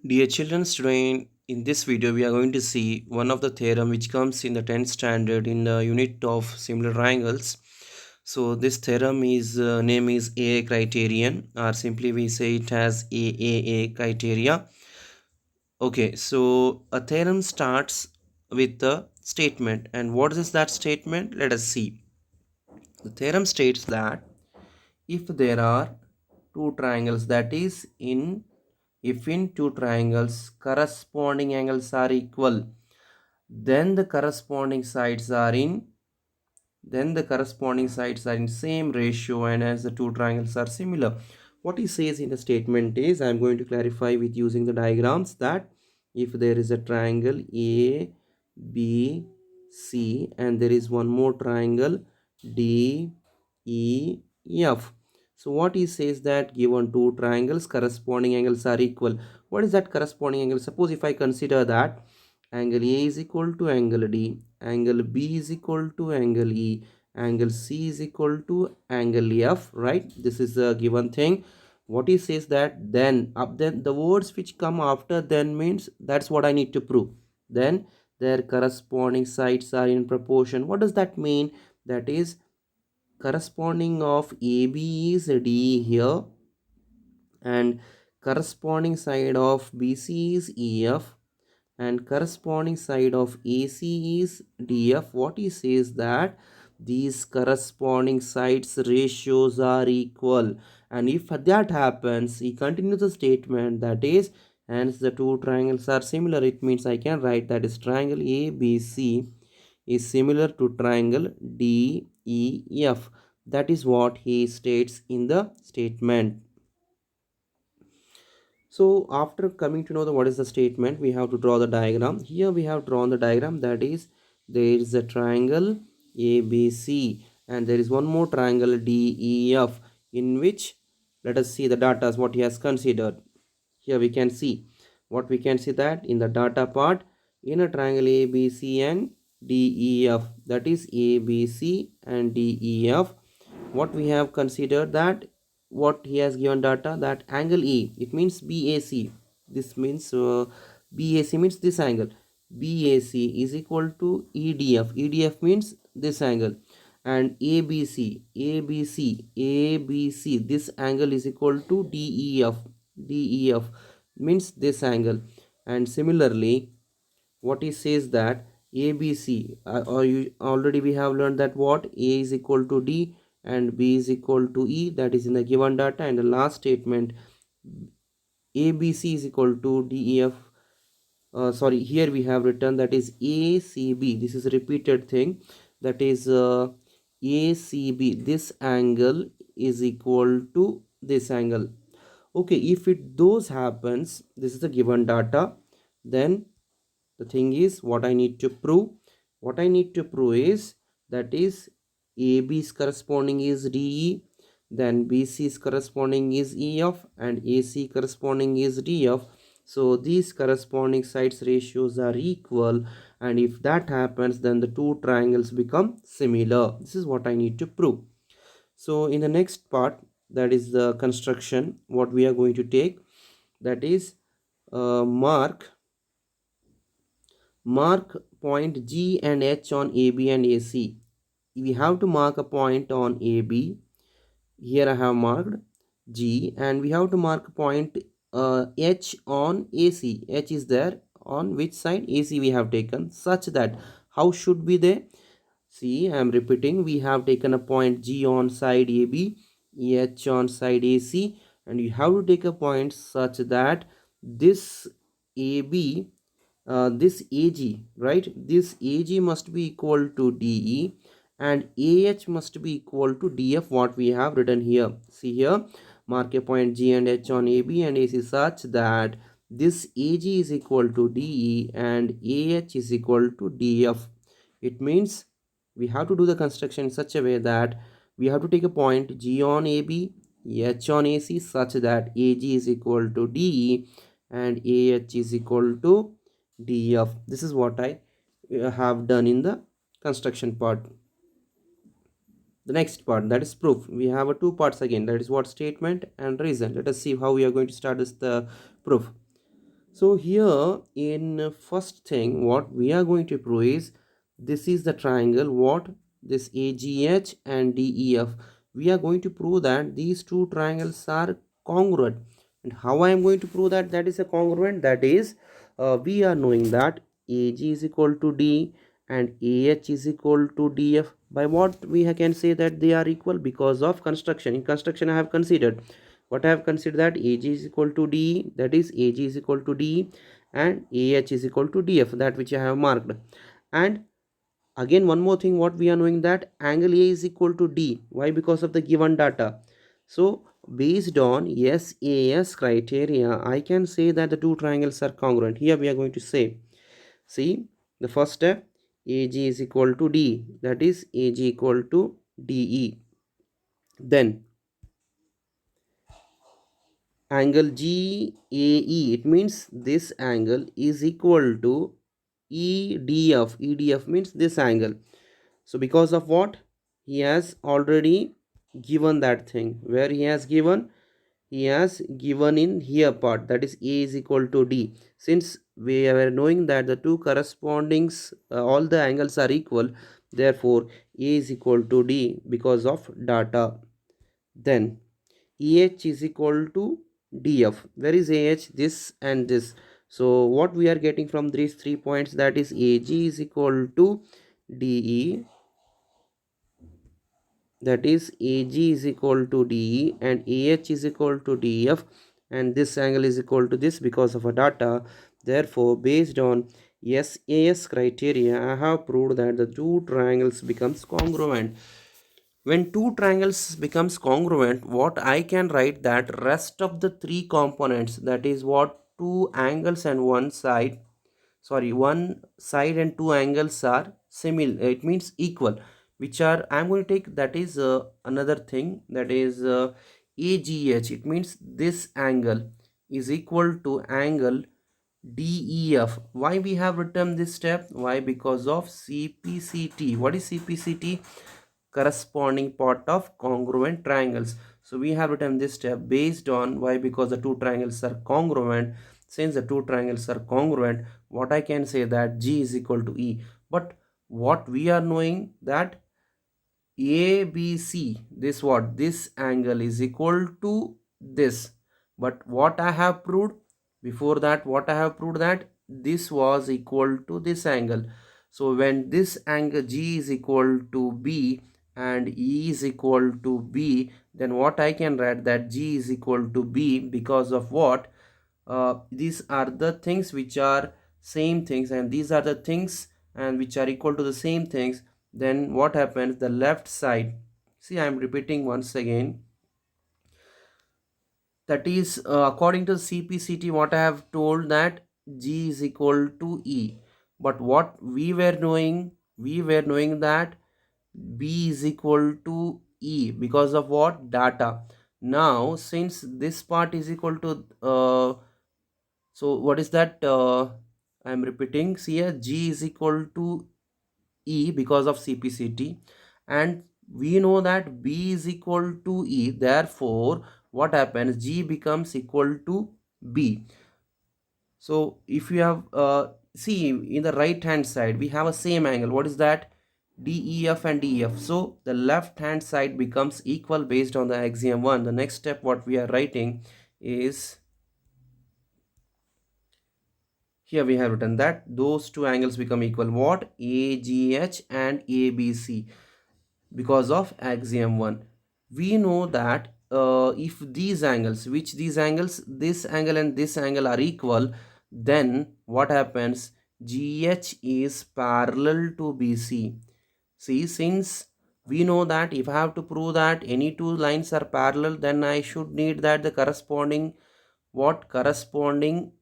Dear children, today in this video we are going to see one of the theorem which comes in the 10th standard in the unit of similar triangles. So this theorem is name is AA criterion, or simply we say it as AAA criteria. Okay, so a theorem starts with a statement, and what is that statement? Let us see. The theorem states that if there are two triangles, that is if in two triangles corresponding angles are equal, then the corresponding sides are in same ratio, and as the two triangles are similar. What he says in the statement is, I am going to clarify with using the diagrams, that if there is a triangle A B C and there is one more triangle D E F. So what he says, that given two triangles corresponding angles are equal. What is that corresponding angle? Suppose if I consider that angle A is equal to angle D, angle B is equal to angle E, angle C is equal to angle F, right? This is a given thing. What he says, that then the words which come after then means that's what I need to prove. Then their corresponding sides are in proportion. What does that mean? That is, corresponding of AB is D here, and corresponding side of BC is EF, and corresponding side of AC is DF. What he says, that these corresponding sides ratios are equal, and if that happens, he continues the statement, that is, hence the two triangles are similar. It means I can write that is triangle ABC is similar to triangle DEF. That is what he states in the statement. So after coming to know what is the statement, we have to draw the diagram. Here we have drawn the diagram, that is, there is a triangle ABC and there is one more triangle DEF, in which, let us see the data what he has considered. Here we can see that in the data part, in a triangle ABC and DEF, that is ABC and DEF, what we have considered, that what he has given data, that angle E, it means BAC. This means BAC means this angle. BAC is equal to EDF. EDF means this angle. And ABC, this angle is equal to DEF. DEF means this angle. And similarly, what he says, that ABC, already we have learned that what A is equal to D and B is equal to E, that is in the given data. And the last statement, ABC is equal to DEF. Sorry, here we have written that is ACB. This is a repeated thing, that is ACB. This angle is equal to this angle. Okay, if it those happens, this is the given data, then the thing is, what I need to prove is, that is, AB's corresponding is DE, then BC's corresponding is EF, and AC corresponding is DF. So these corresponding sides ratios are equal, and if that happens, then the two triangles become similar. This is what I need to prove. So in the next part, that is the construction, what we are going to take, that is, mark point G and H on AB and AC. We have to mark a point on AB. Here I have marked G, and we have to mark a point H on AC. H is there on which side? AC we have taken, such that, how should be they? See, I am repeating, we have taken a point G on side AB, H on side AC, and you have to take a point such that this AB, this AG, right? This AG must be equal to DE, and AH must be equal to DF, what we have written here. See here, mark a point G and H on AB and AC such that this AG is equal to DE and AH is equal to DF. It means we have to do the construction in such a way that we have to take a point G on AB, H on AC, such that AG is equal to DE and AH is equal to DF. This is what I have done in the construction part. The next part, that is proof. We have a two parts again, that is what statement and reason. Let us see how we are going to start this the proof. So here in first thing what we are going to prove is this is the triangle, what this AGH and DEF. We are going to prove that these two triangles are congruent. And how I am going to prove that that is a congruent? That is, we are knowing that AG is equal to D and AH is equal to DF. By what we can say that they are equal? Because of construction. In construction I have considered what I have considered, that AG is equal to D, that is AG is equal to D and AH is equal to DF, that which I have marked. And again one more thing, what we are knowing, that angle A is equal to D. Why? Because of the given data. So based on SAS criteria, I can say that the two triangles are congruent. Here we are going to say, see the first step, AG is equal to D, that is AG equal to DE. Then angle GAE, it means this angle is equal to EDF. EDF means this angle. So because of what? He has already given that thing. Where he has given? He has given in here part, that is A is equal to D. Since we are knowing that the two correspondings, all the angles are equal, therefore A is equal to D because of data. Then EH is equal to DF. Where is AH? This and this. So what we are getting from these 3 points, that is AG is equal to DE, that is AG is equal to DE and AH is equal to DF, and this angle is equal to this because of a data. Therefore based on SAS criteria, I have proved that the two triangles becomes congruent. When two triangles becomes congruent, what I can write, that rest of the three components, that is what, two angles and one side, sorry, one side and two angles are similar, it means equal, which are, I am going to take, that is another thing, that is AGH. It means this angle is equal to angle DEF. Why we have written this step? Why? Because of CPCT. What is CPCT? Corresponding part of congruent triangles. So we have written this step based on, why? Because the two triangles are congruent. Since the two triangles are congruent, what I can say, that G is equal to E. But what we are knowing, that ABC, this what, this angle is equal to this. But what I have proved before that, what I have proved, that this was equal to this angle. So when this angle G is equal to B and E is equal to B, then what I can write, that G is equal to B because of what? These are the things which are same things, and these are the things and which are equal to the same things. Then what happens, the left side, see, I am repeating once again, that is according to CPCT, what I have told, that G is equal to E. But what we were knowing that B is equal to E because of what? Data. Now since this part is equal to so what is that, I am repeating, see here, G is equal to E because of CPCT, and we know that B is equal to E. Therefore what happens, G becomes equal to B. So if you have see in the right hand side, we have a same angle. What is that? DEF and DEF. So the left hand side becomes equal based on the axiom 1. The next step what we are writing is, here we have written that those two angles become equal, what? AGH and ABC, because of axiom 1. We know that if these angles, which these angles, this angle and this angle are equal, then what happens, GH is parallel to BC. See, since we know that if I have to prove that any two lines are parallel, then I should need that the corresponding, what, corresponding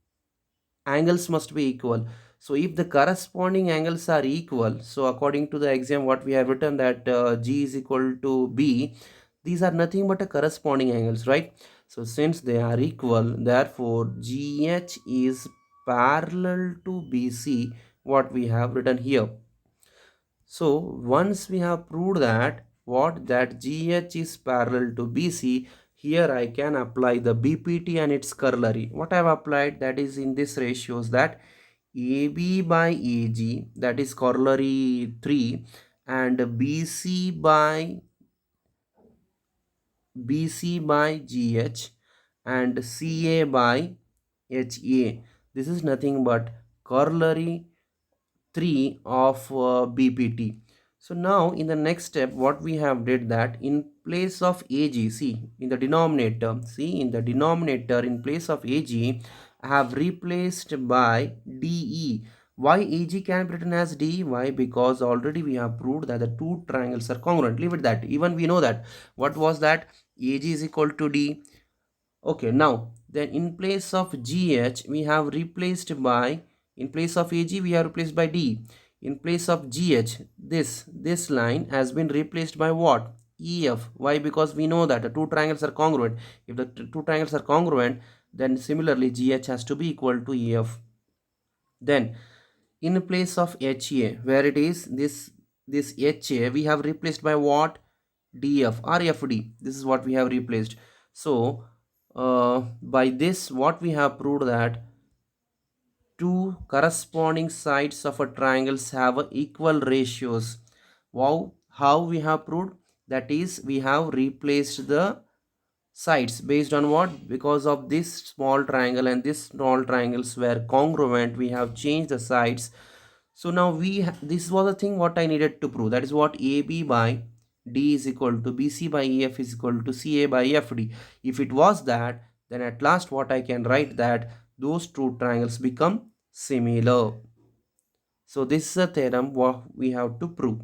angles must be equal. So if the corresponding angles are equal, so according to the axiom what we have written, that G is equal to B, these are nothing but a corresponding angles, right? So since they are equal, therefore GH is parallel to BC, what we have written here. So once we have proved that, what, that GH is parallel to BC, here I can apply the BPT and its corollary. What I have applied, that is in this ratios, that AB by AG, that is corollary 3, and BC by GH, and CA by HA. This is nothing but corollary 3 of BPT. So now in the next step, what we have did, that in place of AG, see in the denominator, in place of AG, I have replaced by DE. Why AG can be written as DE? Why? Because already we have proved that the two triangles are congruent. Leave it that. Even we know that. What was that? AG is equal to D. Okay, now then in place of GH we have replaced by, in place of AG we have replaced by D. In place of GH, this line has been replaced by what? EF. Why? Because we know that the two triangles are congruent. If the two triangles are congruent, then similarly GH has to be equal to EF. Then in place of HA, where it is this HA, we have replaced by what? DF or FD. This is what we have replaced. So by this, what we have proved, that two corresponding sides of a triangles have equal ratios. Wow, how we have proved? That is, we have replaced the sides based on what? Because of this small triangle and this small triangles were congruent, we have changed the sides. So now this was the thing what I needed to prove. That is what? AB by D is equal to BC by EF is equal to CA by FD. If it was that, then at last what I can write, that those two triangles become similar. So this is a theorem what we have to prove.